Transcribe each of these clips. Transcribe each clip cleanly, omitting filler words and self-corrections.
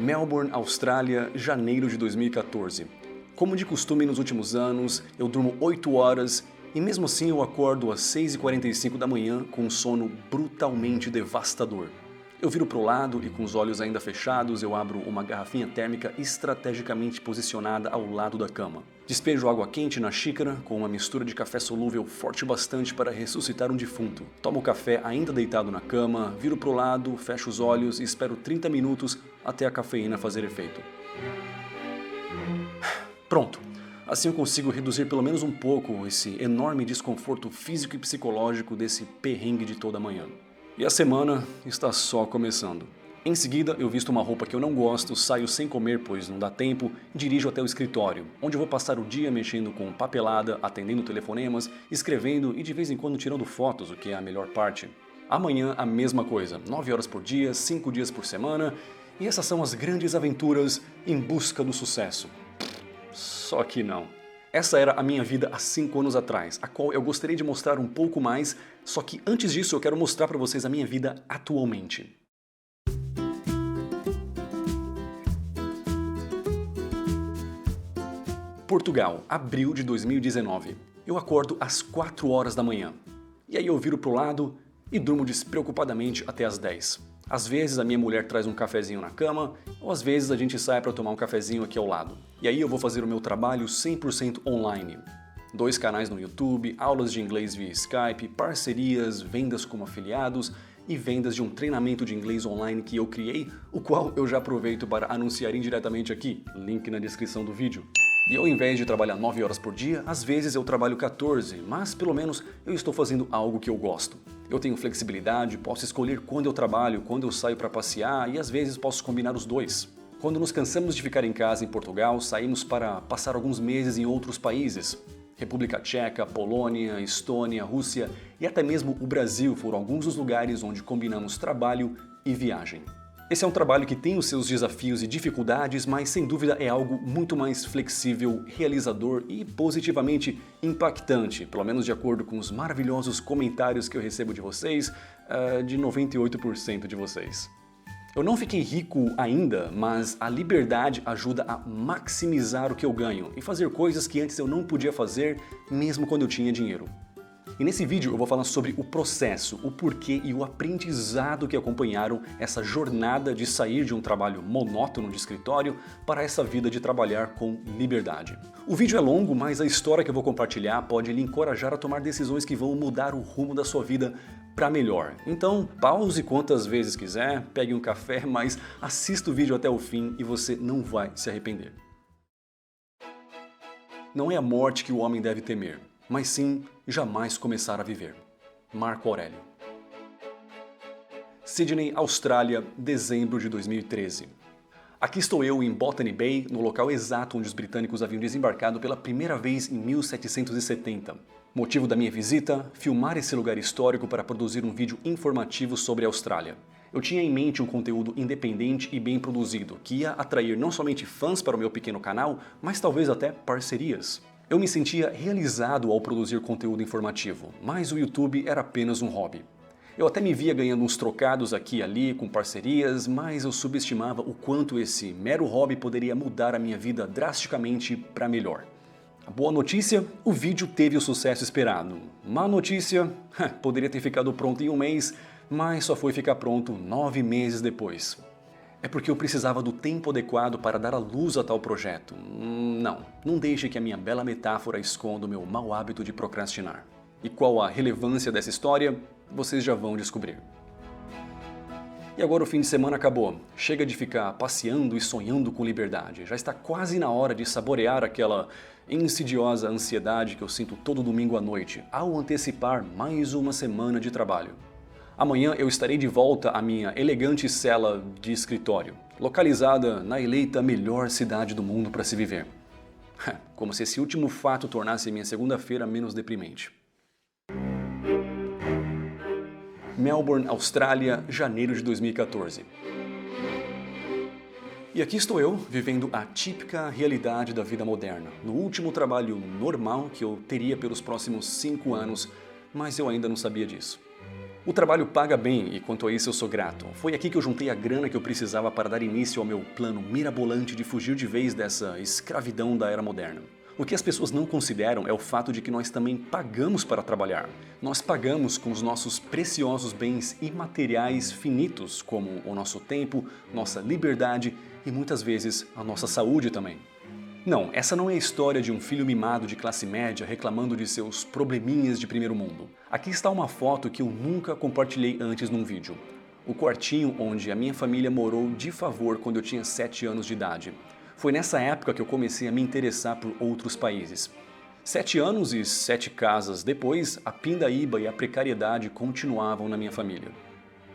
Melbourne, Austrália, janeiro de 2014. Como de costume nos últimos anos, eu durmo 8 horas e mesmo assim eu acordo às 6h45 da manhã com um sono brutalmente devastador. Eu viro pro lado e com os olhos ainda fechados eu abro uma garrafinha térmica estrategicamente posicionada ao lado da cama. Despejo água quente na xícara com uma mistura de café solúvel forte bastante para ressuscitar um defunto. Tomo o café ainda deitado na cama, viro pro lado, fecho os olhos e espero 30 minutos até a cafeína fazer efeito. Pronto! Assim eu consigo reduzir pelo menos um pouco esse enorme desconforto físico e psicológico desse perrengue de toda manhã. E a semana está só começando. Em seguida, eu visto uma roupa que eu não gosto, saio sem comer pois não dá tempo, dirijo até o escritório, onde eu vou passar o dia mexendo com papelada, atendendo telefonemas, escrevendo e de vez em quando tirando fotos, o que é a melhor parte. Amanhã a mesma coisa, 9 horas por dia, 5 dias por semana, e essas são as grandes aventuras em busca do sucesso. Só que não. Essa era a minha vida há 5 anos atrás, a qual eu gostaria de mostrar um pouco mais, só que antes disso eu quero mostrar para vocês a minha vida atualmente. Portugal, abril de 2019. Eu acordo às 4 horas da manhã. E aí eu viro pro lado e durmo despreocupadamente até às 10. Às vezes a minha mulher traz um cafezinho na cama, ou às vezes a gente sai para tomar um cafezinho aqui ao lado. E aí eu vou fazer o meu trabalho 100% online. 2 canais no YouTube, aulas de inglês via Skype, parcerias, vendas como afiliados e vendas de um treinamento de inglês online que eu criei, o qual eu já aproveito para anunciar indiretamente aqui, link na descrição do vídeo. E ao invés de trabalhar 9 horas por dia, às vezes eu trabalho 14, mas pelo menos eu estou fazendo algo que eu gosto. Eu tenho flexibilidade, posso escolher quando eu trabalho, quando eu saio para passear e às vezes posso combinar os dois. Quando nos cansamos de ficar em casa em Portugal, saímos para passar alguns meses em outros países. República Tcheca, Polônia, Estônia, Rússia e até mesmo o Brasil foram alguns dos lugares onde combinamos trabalho e viagem. Esse é um trabalho que tem os seus desafios e dificuldades, mas sem dúvida é algo muito mais flexível, realizador e positivamente impactante, pelo menos de acordo com os maravilhosos comentários que eu recebo de vocês, de 98% de vocês. Eu não fiquei rico ainda, mas a liberdade ajuda a maximizar o que eu ganho e fazer coisas que antes eu não podia fazer, mesmo quando eu tinha dinheiro. E nesse vídeo eu vou falar sobre o processo, o porquê e o aprendizado que acompanharam essa jornada de sair de um trabalho monótono de escritório para essa vida de trabalhar com liberdade. O vídeo é longo, mas a história que eu vou compartilhar pode lhe encorajar a tomar decisões que vão mudar o rumo da sua vida para melhor. Então pause quantas vezes quiser, pegue um café, mas assista o vídeo até o fim e você não vai se arrepender. Não é a morte que o homem deve temer, mas sim jamais começar a viver. Marco Aurélio. Sydney, Austrália, dezembro de 2013. Aqui estou eu em Botany Bay, no local exato onde os britânicos haviam desembarcado pela primeira vez em 1770. Motivo da minha visita? Filmar esse lugar histórico para produzir um vídeo informativo sobre a Austrália. Eu tinha em mente um conteúdo independente e bem produzido, que ia atrair não somente fãs para o meu pequeno canal, mas talvez até parcerias. Eu me sentia realizado ao produzir conteúdo informativo, mas o YouTube era apenas um hobby. Eu até me via ganhando uns trocados aqui e ali com parcerias, mas eu subestimava o quanto esse mero hobby poderia mudar a minha vida drasticamente para melhor. A boa notícia? O vídeo teve o sucesso esperado. Má notícia? Poderia ter ficado pronto em um mês, mas só foi ficar pronto 9 meses depois. É porque eu precisava do tempo adequado para dar à luz a tal projeto. Não deixe que a minha bela metáfora esconda o meu mau hábito de procrastinar. E qual a relevância dessa história? Vocês já vão descobrir. E agora o fim de semana acabou. Chega de ficar passeando e sonhando com liberdade. Já está quase na hora de saborear aquela insidiosa ansiedade que eu sinto todo domingo à noite, ao antecipar mais uma semana de trabalho. Amanhã eu estarei de volta à minha elegante cela de escritório, localizada na eleita melhor cidade do mundo para se viver. Como se esse último fato tornasse minha segunda-feira menos deprimente. Melbourne, Austrália, janeiro de 2014. E aqui estou eu, vivendo a típica realidade da vida moderna, no último trabalho normal que eu teria pelos próximos 5 anos, mas eu ainda não sabia disso. O trabalho paga bem e quanto a isso eu sou grato. Foi aqui que eu juntei a grana que eu precisava para dar início ao meu plano mirabolante de fugir de vez dessa escravidão da era moderna. O que as pessoas não consideram é o fato de que nós também pagamos para trabalhar. Nós pagamos com os nossos preciosos bens imateriais finitos, como o nosso tempo, nossa liberdade e muitas vezes a nossa saúde também. Não, essa não é a história de um filho mimado de classe média reclamando de seus probleminhas de primeiro mundo. Aqui está uma foto que eu nunca compartilhei antes num vídeo. O quartinho onde a minha família morou de favor quando eu tinha 7 anos de idade. Foi nessa época que eu comecei a me interessar por outros países. 7 anos e 7 casas depois, a pindaíba e a precariedade continuavam na minha família.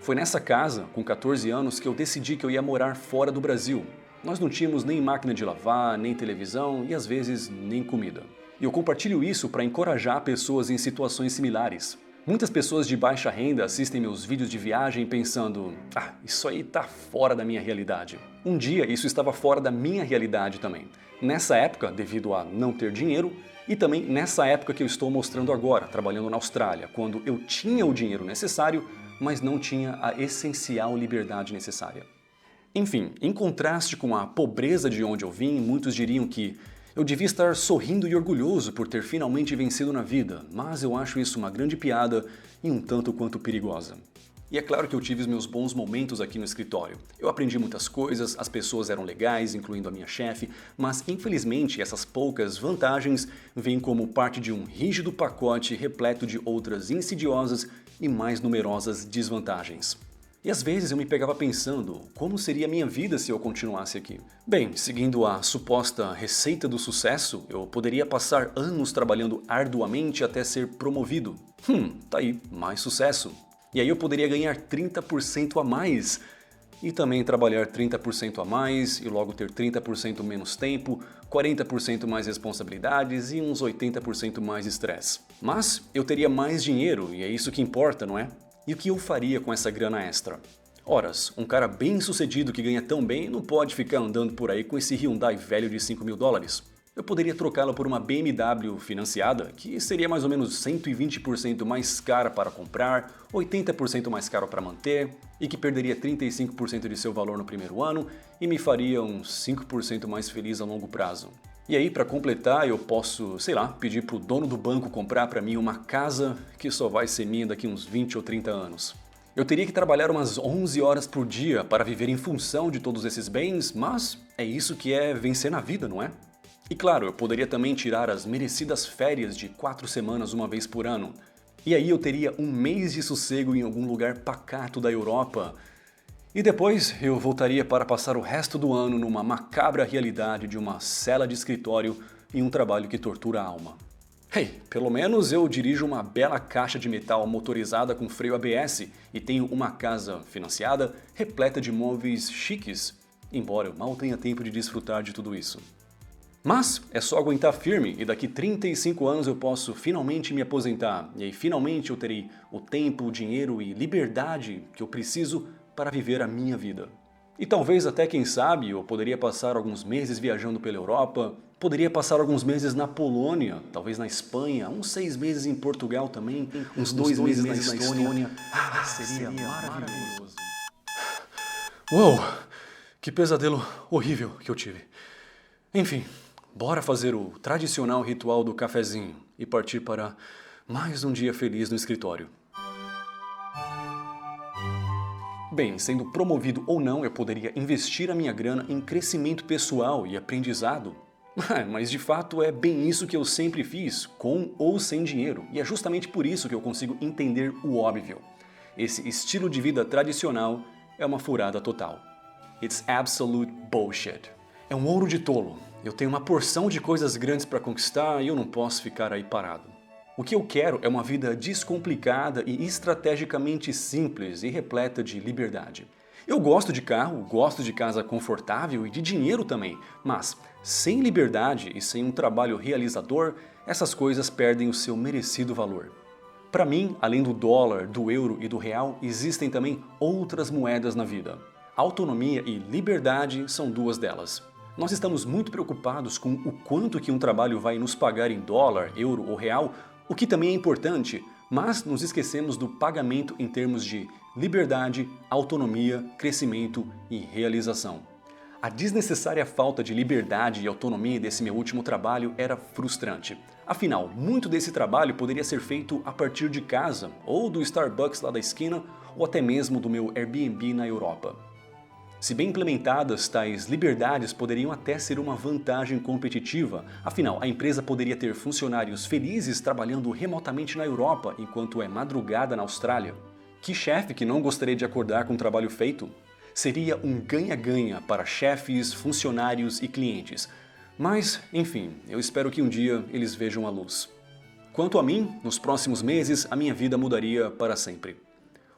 Foi nessa casa, com 14 anos, que eu decidi que eu ia morar fora do Brasil. Nós não tínhamos nem máquina de lavar, nem televisão e às vezes nem comida. E eu compartilho isso para encorajar pessoas em situações similares. Muitas pessoas de baixa renda assistem meus vídeos de viagem pensando: ah, isso aí tá fora da minha realidade. Um dia isso estava fora da minha realidade também. Nessa época, devido a não ter dinheiro, e também nessa época que eu estou mostrando agora, trabalhando na Austrália, quando eu tinha o dinheiro necessário, mas não tinha a essencial liberdade necessária. Enfim, em contraste com a pobreza de onde eu vim, muitos diriam que eu devia estar sorrindo e orgulhoso por ter finalmente vencido na vida, mas eu acho isso uma grande piada e um tanto quanto perigosa. E é claro que eu tive os meus bons momentos aqui no escritório. Eu aprendi muitas coisas, as pessoas eram legais, incluindo a minha chefe, mas infelizmente essas poucas vantagens vêm como parte de um rígido pacote repleto de outras insidiosas e mais numerosas desvantagens. E às vezes eu me pegava pensando, como seria a minha vida se eu continuasse aqui? Bem, seguindo a suposta receita do sucesso, eu poderia passar anos trabalhando arduamente até ser promovido. Tá aí, mais sucesso. E aí eu poderia ganhar 30% a mais. E também trabalhar 30% a mais e logo ter 30% menos tempo, 40% mais responsabilidades e uns 80% mais estresse. Mas eu teria mais dinheiro e é isso que importa, não é? E o que eu faria com essa grana extra? Horas, um cara bem sucedido que ganha tão bem não pode ficar andando por aí com esse Hyundai velho de $5.000. Eu poderia trocá-la por uma BMW financiada, que seria mais ou menos 120% mais cara para comprar, 80% mais caro para manter, e que perderia 35% de seu valor no primeiro ano e me faria uns 5% mais feliz a longo prazo. E aí, para completar, eu posso, sei lá, pedir pro dono do banco comprar para mim uma casa que só vai ser minha daqui uns 20 ou 30 anos. Eu teria que trabalhar umas 11 horas por dia para viver em função de todos esses bens, mas é isso que é vencer na vida, não é? E claro, eu poderia também tirar as merecidas férias de 4 semanas uma vez por ano. E aí eu teria um mês de sossego em algum lugar pacato da Europa. E depois eu voltaria para passar o resto do ano numa macabra realidade de uma cela de escritório e um trabalho que tortura a alma. Hey, pelo menos eu dirijo uma bela caixa de metal motorizada com freio ABS e tenho uma casa financiada repleta de móveis chiques, embora eu mal tenha tempo de desfrutar de tudo isso. Mas é só aguentar firme e daqui 35 anos eu posso finalmente me aposentar e aí finalmente eu terei o tempo, o dinheiro e liberdade que eu preciso para viver a minha vida. E talvez até, quem sabe, eu poderia passar alguns meses viajando pela Europa, poderia passar alguns meses na Polônia, talvez na Espanha, uns 6 meses em Portugal também, uns 2 meses na Estônia. Seria maravilhoso. Uou, que pesadelo horrível que eu tive. Enfim, bora fazer o tradicional ritual do cafezinho e partir para mais um dia feliz no escritório. Bem, sendo promovido ou não, eu poderia investir a minha grana em crescimento pessoal e aprendizado. Mas de fato é bem isso que eu sempre fiz, com ou sem dinheiro, e é justamente por isso que eu consigo entender o óbvio. Esse estilo de vida tradicional é uma furada total. It's absolute bullshit. É um ouro de tolo. Eu tenho uma porção de coisas grandes para conquistar e eu não posso ficar aí parado. O que eu quero é uma vida descomplicada e estrategicamente simples e repleta de liberdade. Eu gosto de carro, gosto de casa confortável e de dinheiro também, mas sem liberdade e sem um trabalho realizador, essas coisas perdem o seu merecido valor. Para mim, além do dólar, do euro e do real, existem também outras moedas na vida. Autonomia e liberdade são 2 delas. Nós estamos muito preocupados com o quanto que um trabalho vai nos pagar em dólar, euro ou real, o que também é importante, Mas nos esquecemos do pagamento em termos de liberdade, autonomia, crescimento e realização. A desnecessária falta de liberdade e autonomia desse meu último trabalho era frustrante. Afinal, muito desse trabalho poderia ser feito a partir de casa, ou do Starbucks lá da esquina, ou até mesmo do meu Airbnb na Europa. Se bem implementadas, tais liberdades poderiam até ser uma vantagem competitiva. Afinal, a empresa poderia ter funcionários felizes trabalhando remotamente na Europa, enquanto é madrugada na Austrália. Que chefe que não gostaria de acordar com o trabalho feito? Seria um ganha-ganha para chefes, funcionários e clientes. Mas, enfim, eu espero que um dia eles vejam a luz. Quanto a mim, nos próximos meses, a minha vida mudaria para sempre.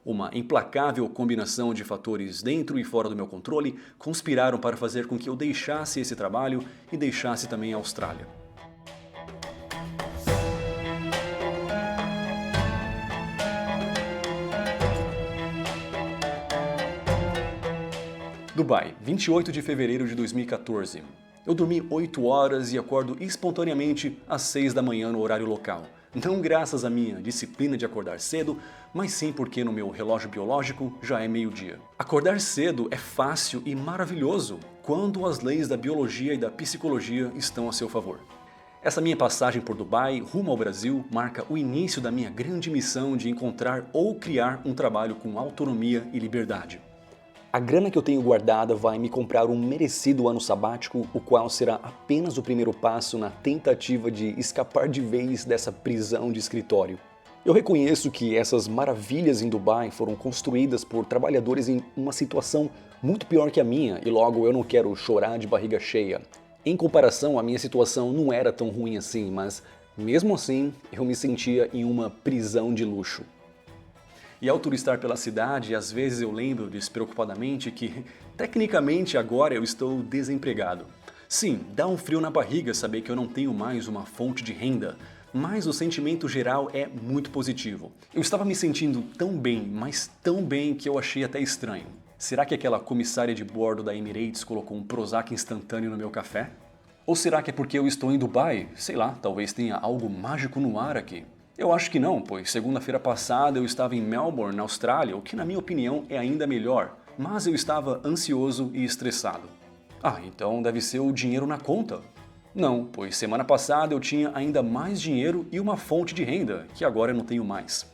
Uma implacável combinação de fatores dentro e fora do meu controle conspiraram para fazer com que eu deixasse esse trabalho e deixasse também a Austrália. Dubai, 28 de fevereiro de 2014. Eu dormi 8 horas e acordo espontaneamente às 6 da manhã no horário local. Não graças à minha disciplina de acordar cedo, mas sim porque no meu relógio biológico já é meio-dia. Acordar cedo é fácil e maravilhoso quando as leis da biologia e da psicologia estão a seu favor. Essa minha passagem por Dubai, rumo ao Brasil, marca o início da minha grande missão de encontrar ou criar um trabalho com autonomia e liberdade. A grana que eu tenho guardada vai me comprar um merecido ano sabático, o qual será apenas o primeiro passo na tentativa de escapar de vez dessa prisão de escritório. Eu reconheço que essas maravilhas em Dubai foram construídas por trabalhadores em uma situação muito pior que a minha e logo eu não quero chorar de barriga cheia. Em comparação, a minha situação não era tão ruim assim, mas mesmo assim eu me sentia em uma prisão de luxo. E ao turistar pela cidade, às vezes eu lembro despreocupadamente que, tecnicamente, agora eu estou desempregado. Sim, dá um frio na barriga saber que eu não tenho mais uma fonte de renda, mas o sentimento geral é muito positivo. Eu estava me sentindo tão bem, mas tão bem que eu achei até estranho. Será que aquela comissária de bordo da Emirates colocou um Prozac instantâneo no meu café? Ou será que é porque eu estou em Dubai? Sei lá, talvez tenha algo mágico no ar aqui. Eu acho que não, pois segunda-feira passada eu estava em Melbourne, na Austrália, o que na minha opinião é ainda melhor, mas eu estava ansioso e estressado. Ah, então deve ser o dinheiro na conta. Não, pois semana passada eu tinha ainda mais dinheiro e uma fonte de renda, que agora eu não tenho mais.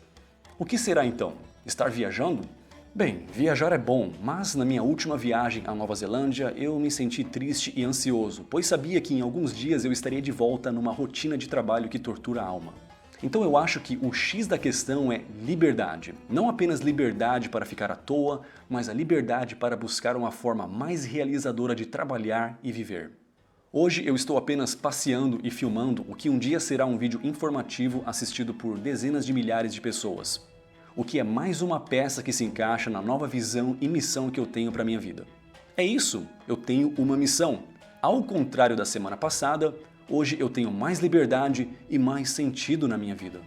O que será então? Estar viajando? Bem, viajar é bom, mas na minha última viagem à Nova Zelândia eu me senti triste e ansioso, pois sabia que em alguns dias eu estaria de volta numa rotina de trabalho que tortura a alma. Então eu acho que o X da questão é liberdade. Não apenas liberdade para ficar à toa, mas a liberdade para buscar uma forma mais realizadora de trabalhar e viver. Hoje eu estou apenas passeando e filmando o que um dia será um vídeo informativo assistido por dezenas de milhares de pessoas. O que é mais uma peça que se encaixa na nova visão e missão que eu tenho para minha vida. É isso, eu tenho uma missão. Ao contrário da semana passada, hoje eu tenho mais liberdade e mais sentido na minha vida.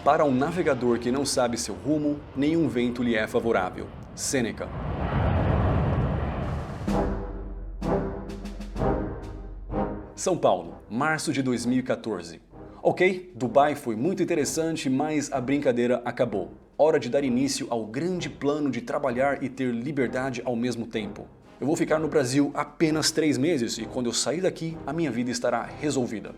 Para um navegador que não sabe seu rumo, nenhum vento lhe é favorável. Sêneca. São Paulo, março de 2014. Ok, Dubai foi muito interessante, mas a brincadeira acabou. Hora de dar início ao grande plano de trabalhar e ter liberdade ao mesmo tempo. Eu vou ficar no Brasil apenas 3 meses e quando eu sair daqui, a minha vida estará resolvida.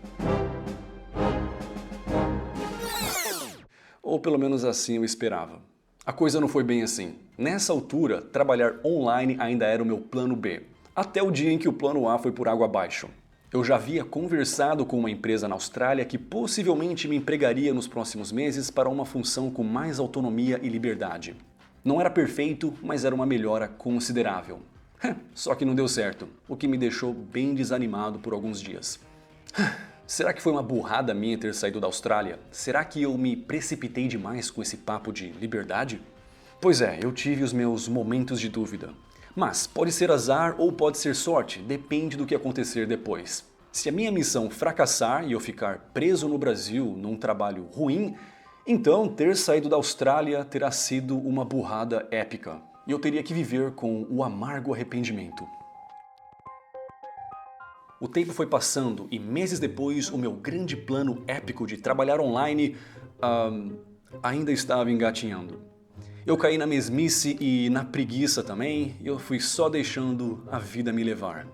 Ou pelo menos assim eu esperava. A coisa não foi bem assim. Nessa altura, trabalhar online ainda era o meu plano B. Até o dia em que o plano A foi por água abaixo. Eu já havia conversado com uma empresa na Austrália que possivelmente me empregaria nos próximos meses para uma função com mais autonomia e liberdade. Não era perfeito, mas era uma melhora considerável. Só que não deu certo, o que me deixou bem desanimado por alguns dias. Será que foi uma burrada minha ter saído da Austrália? Será que eu me precipitei demais com esse papo de liberdade? Pois é, eu tive os meus momentos de dúvida. Mas pode ser azar ou pode ser sorte, depende do que acontecer depois. Se a minha missão fracassar e eu ficar preso no Brasil num trabalho ruim, então ter saído da Austrália terá sido uma burrada épica. E eu teria que viver com o amargo arrependimento. O tempo foi passando e meses depois o meu grande plano épico de trabalhar online ainda estava engatinhando. Eu caí na mesmice e na preguiça também, e eu fui só deixando a vida me levar.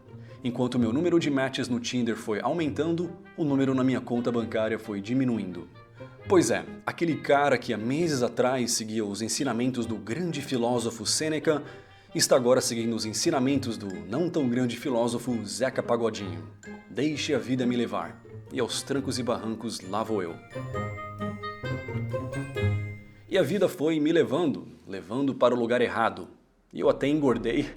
Enquanto meu número de matches no Tinder foi aumentando, o número na minha conta bancária foi diminuindo. Pois é, aquele cara que há meses atrás seguia os ensinamentos do grande filósofo Sêneca está agora seguindo os ensinamentos do não tão grande filósofo Zeca Pagodinho. Deixe a vida me levar, e aos trancos e barrancos lá vou eu. E a vida foi me levando para o lugar errado. E eu até engordei,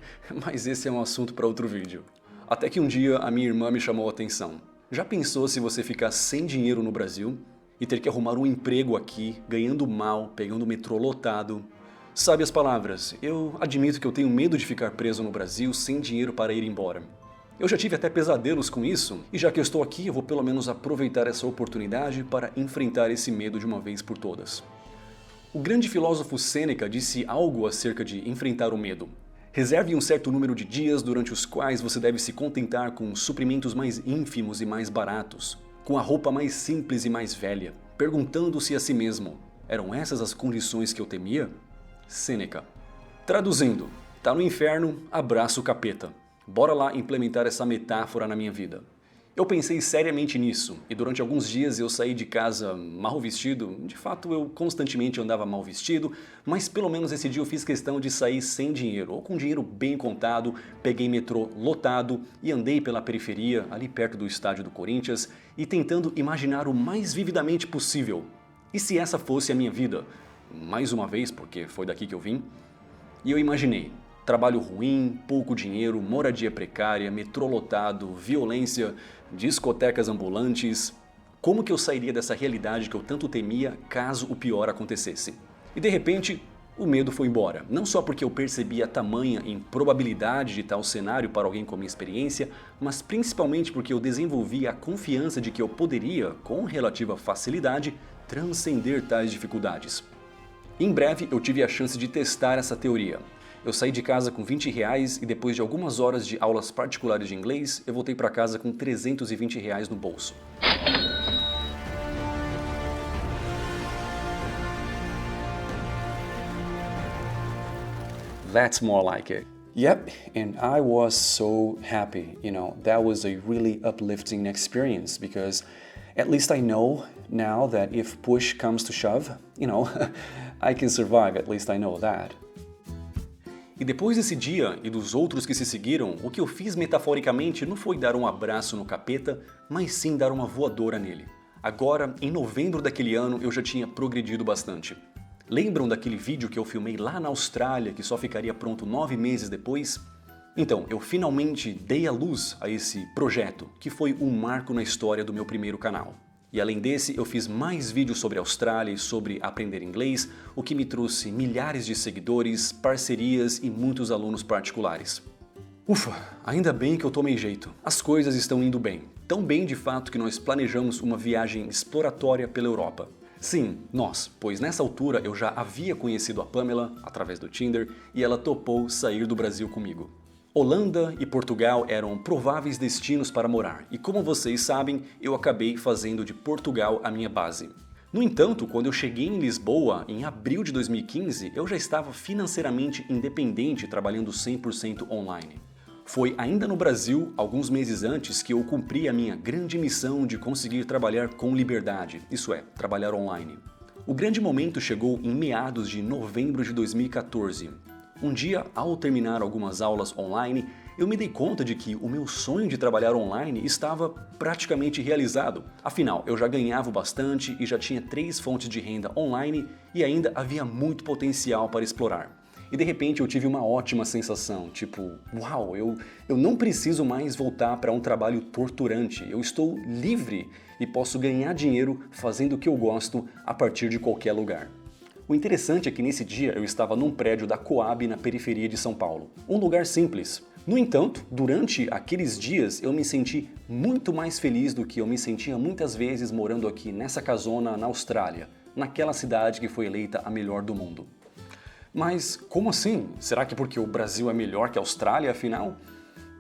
mas esse é um assunto para outro vídeo. Até que um dia a minha irmã me chamou a atenção. Já pensou se você ficar sem dinheiro no Brasil e ter que arrumar um emprego aqui, ganhando mal, pegando o metrô lotado? Sabe as palavras, eu admito que eu tenho medo de ficar preso no Brasil sem dinheiro para ir embora. Eu já tive até pesadelos com isso, e já que eu estou aqui, eu vou pelo menos aproveitar essa oportunidade para enfrentar esse medo de uma vez por todas. O grande filósofo Sêneca disse algo acerca de enfrentar o medo. Reserve um certo número de dias durante os quais você deve se contentar com os suprimentos mais ínfimos e mais baratos, com a roupa mais simples e mais velha, perguntando-se a si mesmo, eram essas as condições que eu temia? Sêneca. Traduzindo, tá no inferno, abraça o capeta. Bora lá implementar essa metáfora na minha vida. Eu pensei seriamente nisso, e durante alguns dias eu saí de casa mal vestido. De fato, eu constantemente andava mal vestido, mas pelo menos esse dia eu fiz questão de sair sem dinheiro, ou com dinheiro bem contado, peguei metrô lotado e andei pela periferia, ali perto do estádio do Corinthians, e tentando imaginar o mais vividamente possível. E se essa fosse a minha vida? Mais uma vez, porque foi daqui que eu vim. E eu imaginei. Trabalho ruim, pouco dinheiro, moradia precária, metrô lotado, violência, discotecas ambulantes. Como que eu sairia dessa realidade que eu tanto temia caso o pior acontecesse? E de repente, o medo foi embora. Não só porque eu percebi a tamanha improbabilidade de tal cenário para alguém com minha experiência, mas principalmente porque eu desenvolvi a confiança de que eu poderia, com relativa facilidade, transcender tais dificuldades. Em breve eu tive a chance de testar essa teoria. Eu saí de casa com R$20 e depois de algumas horas de aulas particulares de inglês, eu voltei para casa com R$320 no bolso. That's more like it. Yep, and I was so happy, that was a really uplifting experience because at least I know now that if push comes to shove, I can survive, at least I know that. E depois desse dia e dos outros que se seguiram, o que eu fiz metaforicamente não foi dar um abraço no capeta, mas sim dar uma voadora nele. Agora, em novembro daquele ano, eu já tinha progredido bastante. Lembram daquele vídeo que eu filmei lá na Austrália, que só ficaria pronto 9 meses depois? Então, eu finalmente dei a luz a esse projeto, que foi um marco na história do meu primeiro canal. E além desse, eu fiz mais vídeos sobre a Austrália e sobre aprender inglês, o que me trouxe milhares de seguidores, parcerias e muitos alunos particulares. Ufa, ainda bem que eu tomei jeito. As coisas estão indo bem. Tão bem de fato que nós planejamos uma viagem exploratória pela Europa. Sim, nós, pois nessa altura eu já havia conhecido a Pamela através do Tinder e ela topou sair do Brasil comigo. Holanda e Portugal eram prováveis destinos para morar, e como vocês sabem, eu acabei fazendo de Portugal a minha base. No entanto, quando eu cheguei em Lisboa, em abril de 2015, eu já estava financeiramente independente, trabalhando 100% online. Foi ainda no Brasil, alguns meses antes, que eu cumpri a minha grande missão de conseguir trabalhar com liberdade, isso é, trabalhar online. O grande momento chegou em meados de novembro de 2014. Um dia, ao terminar algumas aulas online, eu me dei conta de que o meu sonho de trabalhar online estava praticamente realizado. Afinal, eu já ganhava bastante e já tinha 3 fontes de renda online e ainda havia muito potencial para explorar. E de repente eu tive uma ótima sensação, tipo, uau, eu não preciso mais voltar para um trabalho torturante, eu estou livre e posso ganhar dinheiro fazendo o que eu gosto a partir de qualquer lugar. O interessante é que nesse dia eu estava num prédio da Coab na periferia de São Paulo. Um lugar simples. No entanto, durante aqueles dias eu me senti muito mais feliz do que eu me sentia muitas vezes morando aqui nessa casona na Austrália, naquela cidade que foi eleita a melhor do mundo. Mas como assim? Será que porque o Brasil é melhor que a Austrália, afinal?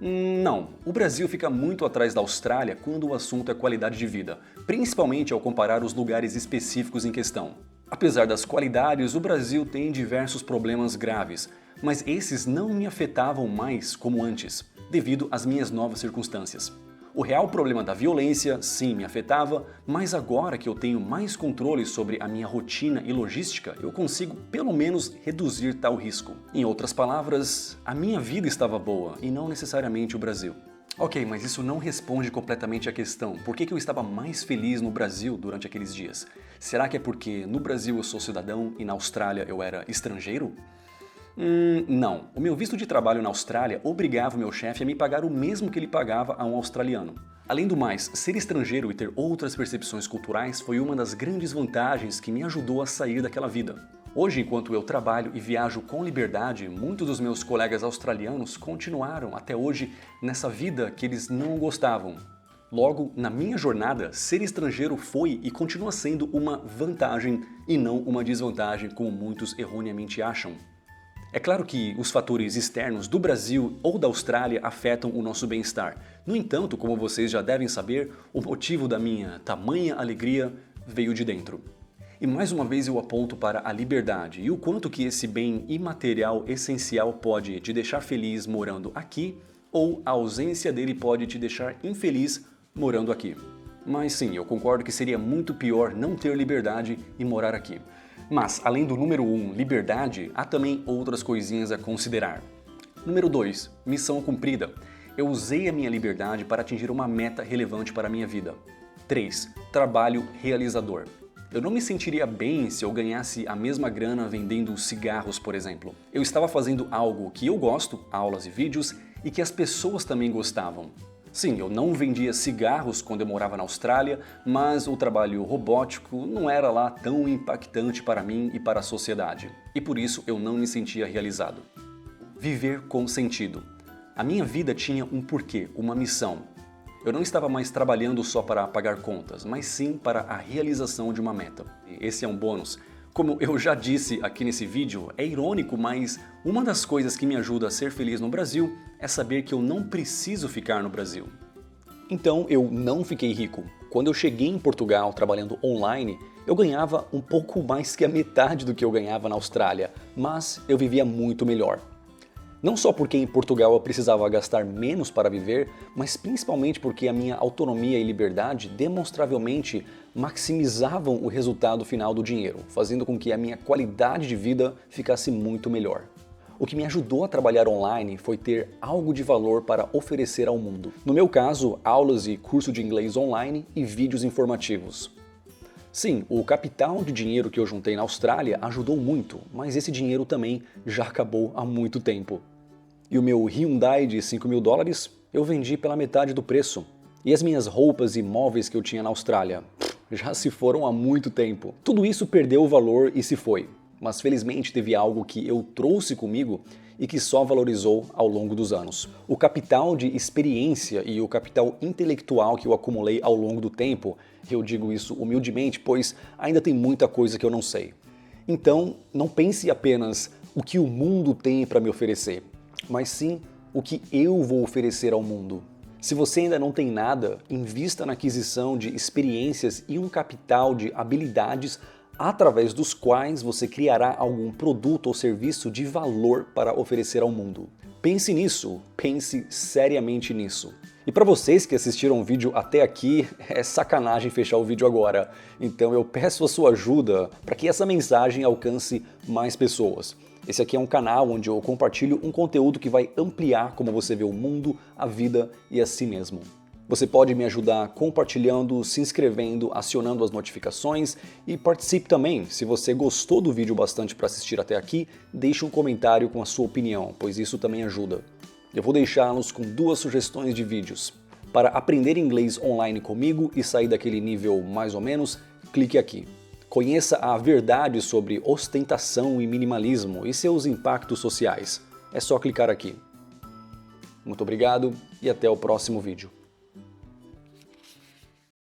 Não, o Brasil fica muito atrás da Austrália quando o assunto é qualidade de vida, principalmente ao comparar os lugares específicos em questão. Apesar das qualidades, o Brasil tem diversos problemas graves, mas esses não me afetavam mais como antes, devido às minhas novas circunstâncias. O real problema da violência, sim, me afetava, mas agora que eu tenho mais controle sobre a minha rotina e logística, eu consigo pelo menos reduzir tal risco. Em outras palavras, a minha vida estava boa e não necessariamente o Brasil. Ok, mas isso não responde completamente à questão. Por que eu estava mais feliz no Brasil durante aqueles dias? Será que é porque no Brasil eu sou cidadão e na Austrália eu era estrangeiro? Não. O meu visto de trabalho na Austrália obrigava o meu chefe a me pagar o mesmo que ele pagava a um australiano. Além do mais, ser estrangeiro e ter outras percepções culturais foi uma das grandes vantagens que me ajudou a sair daquela vida. Hoje, enquanto eu trabalho e viajo com liberdade, muitos dos meus colegas australianos continuaram até hoje nessa vida que eles não gostavam. Logo, na minha jornada, ser estrangeiro foi e continua sendo uma vantagem e não uma desvantagem como muitos erroneamente acham. É claro que os fatores externos do Brasil ou da Austrália afetam o nosso bem-estar. No entanto, como vocês já devem saber, o motivo da minha tamanha alegria veio de dentro. E mais uma vez eu aponto para a liberdade e o quanto que esse bem imaterial essencial pode te deixar feliz morando aqui ou a ausência dele pode te deixar infeliz morando aqui. Mas sim, eu concordo que seria muito pior não ter liberdade e morar aqui. Mas, além do número 1, liberdade, há também outras coisinhas a considerar. Número 2, missão cumprida. Eu usei a minha liberdade para atingir uma meta relevante para a minha vida. 3, trabalho realizador. Eu não me sentiria bem se eu ganhasse a mesma grana vendendo cigarros, por exemplo. Eu estava fazendo algo que eu gosto, aulas e vídeos, e que as pessoas também gostavam. Sim, eu não vendia cigarros quando eu morava na Austrália, mas o trabalho robótico não era lá tão impactante para mim e para a sociedade. E por isso eu não me sentia realizado. Viver com sentido. A minha vida tinha um porquê, uma missão. Eu não estava mais trabalhando só para pagar contas, mas sim para a realização de uma meta. Esse é um bônus. Como eu já disse aqui nesse vídeo, é irônico, mas uma das coisas que me ajuda a ser feliz no Brasil é saber que eu não preciso ficar no Brasil. Então eu não fiquei rico. Quando eu cheguei em Portugal trabalhando online, eu ganhava um pouco mais que a metade do que eu ganhava na Austrália, mas eu vivia muito melhor. Não só porque em Portugal eu precisava gastar menos para viver, mas principalmente porque a minha autonomia e liberdade demonstravelmente maximizavam o resultado final do dinheiro, fazendo com que a minha qualidade de vida ficasse muito melhor. O que me ajudou a trabalhar online foi ter algo de valor para oferecer ao mundo. No meu caso, aulas e curso de inglês online e vídeos informativos. Sim, o capital de dinheiro que eu juntei na Austrália ajudou muito, mas esse dinheiro também já acabou há muito tempo. E o meu Hyundai de $5.000 eu vendi pela metade do preço. E as minhas roupas e móveis que eu tinha na Austrália já se foram há muito tempo. Tudo isso perdeu o valor e se foi. Mas felizmente teve algo que eu trouxe comigo e que só valorizou ao longo dos anos. O capital de experiência e o capital intelectual que eu acumulei ao longo do tempo, eu digo isso humildemente, pois ainda tem muita coisa que eu não sei. Então, não pense apenas o que o mundo tem para me oferecer, mas sim o que eu vou oferecer ao mundo. Se você ainda não tem nada, invista na aquisição de experiências e um capital de habilidades através dos quais você criará algum produto ou serviço de valor para oferecer ao mundo. Pense nisso, pense seriamente nisso. E para vocês que assistiram o vídeo até aqui, é sacanagem fechar o vídeo agora. Então eu peço a sua ajuda para que essa mensagem alcance mais pessoas. Esse aqui é um canal onde eu compartilho um conteúdo que vai ampliar como você vê o mundo, a vida e a si mesmo. Você pode me ajudar compartilhando, se inscrevendo, acionando as notificações e participe também. Se você gostou do vídeo bastante para assistir até aqui, deixe um comentário com a sua opinião, pois isso também ajuda. Eu vou deixá-los com 2 sugestões de vídeos. Para aprender inglês online comigo e sair daquele nível mais ou menos, clique aqui. Conheça a verdade sobre ostentação e minimalismo e seus impactos sociais. É só clicar aqui. Muito obrigado e até o próximo vídeo.